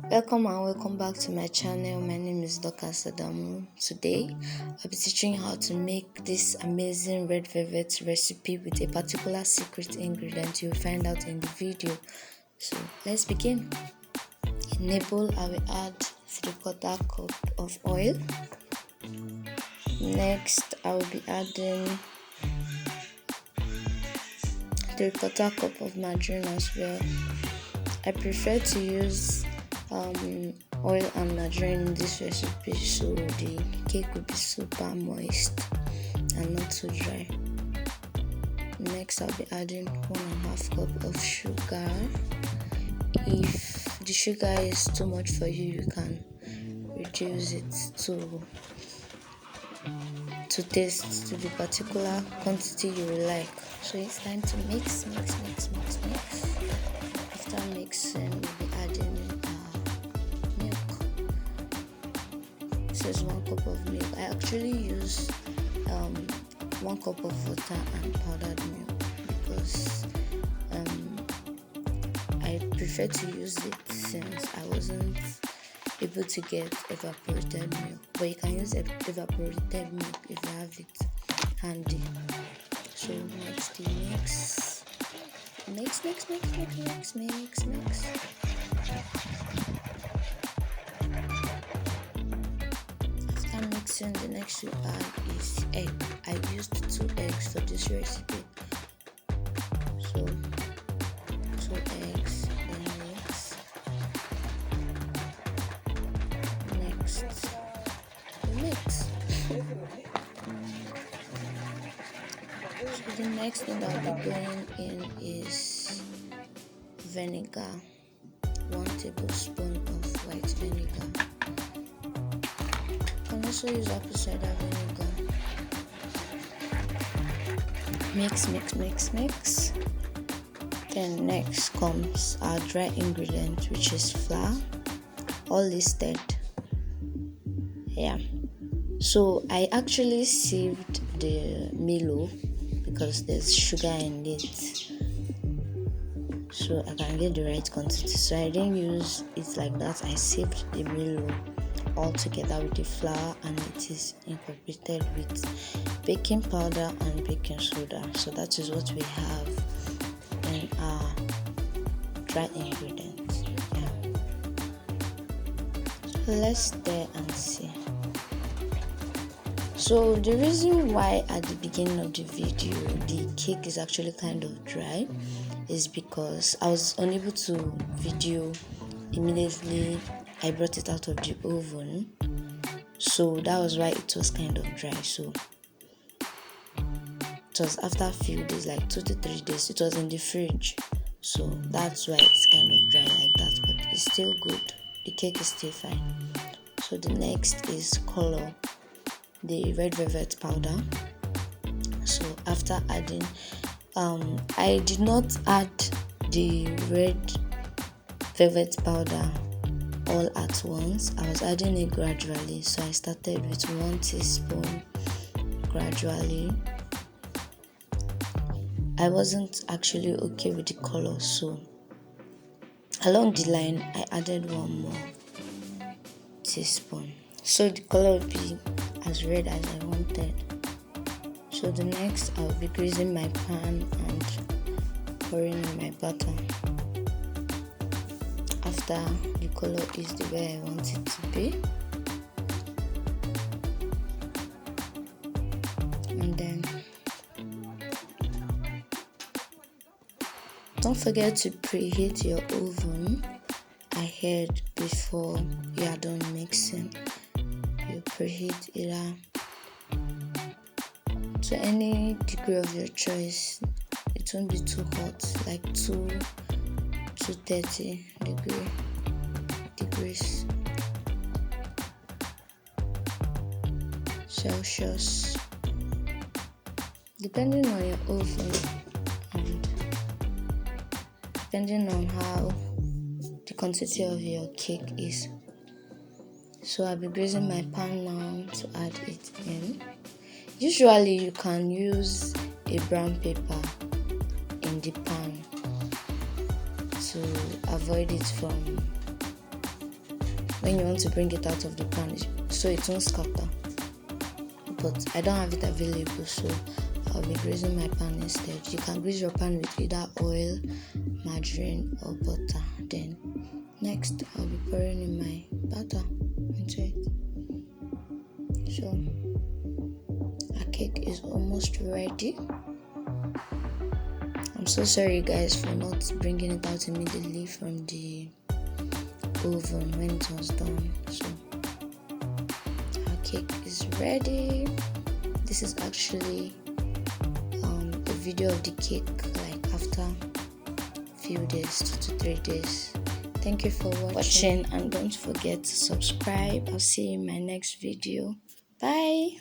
Welcome back to my channel. My name is Dr. Sadamu. Today I'll be teaching you how to make this amazing red velvet recipe with a particular secret ingredient you'll find out in the video. So let's begin. In a bowl I will add 3/4 cup of oil. Next I will be adding 3/4 cup of margarine as well. I prefer to use oil and margarine in this recipe so the cake will be super moist and not too dry. Next I'll be adding 1.5 cup of sugar. If the sugar is too much for you, you can reduce it to taste to the particular quantity you will like. So it's time to mix. After mixing, we'll be adding milk. This is 1 cup of milk. I actually use 1 cup of water and powdered milk because I prefer to use it since I wasn't able to get evaporated milk, but you can use evaporated milk if you have it handy. So next you mix. After mixing, the next you add is egg. I used 2 eggs for this recipe. So 2 eggs, then mix. Next, mix. So the next thing that I'll be going in is vinegar. 1 tablespoon of white vinegar. You can also use apple cider vinegar. Mix. Then next comes our dry ingredient, which is flour, all listed. So I actually sieved the Milo because there's sugar in it, so I can get the right quantity. So I didn't use it like that. I sieved the Milo all together with the flour, and it is incorporated with baking powder and baking soda. So that is what we have in our dry ingredients. So let's stir and see. So the reason why at the beginning of the video the cake is actually kind of dry is because I was unable to video immediately I brought it out of the oven, so that was why it was kind of dry. So it was after a few days, like 2 to 3 days. It was in the fridge, so that's why it's kind of dry like that, but it's still good. The cake is still fine. So the next is color, the red velvet powder. So after adding, I did not add the red velvet powder all at once. I was adding it gradually. So I started with 1 teaspoon gradually. I wasn't actually okay with the color, so along the line I added 1 more teaspoon, so the color would be as red as I wanted. So the next I'll be greasing my pan and pouring in my butter. After the color is the way I want it to be, and then don't forget to preheat your oven ahead before you are done mixing. You preheat either to any degree of your choice. It won't be too hot, like 230 degrees Celsius, depending on your oven and depending on how the quantity of your cake is. So I'll be greasing my pan now to add it in. Usually you can use a brown paper in the pan to avoid it from when you want to bring it out of the pan so it won't scatter. But I don't have it available, so I'll be greasing my pan instead. You can grease your pan with either oil, margarine, or butter. Then next I'll be pouring in my butter into it. So our cake is almost ready. I'm so sorry guys for not bringing it out immediately from the oven when it was done. So our cake is ready. This is actually a video of the cake like after a few days, 2 to 3 days. Thank you for watching and don't forget to subscribe. I'll see you in my next video. Bye.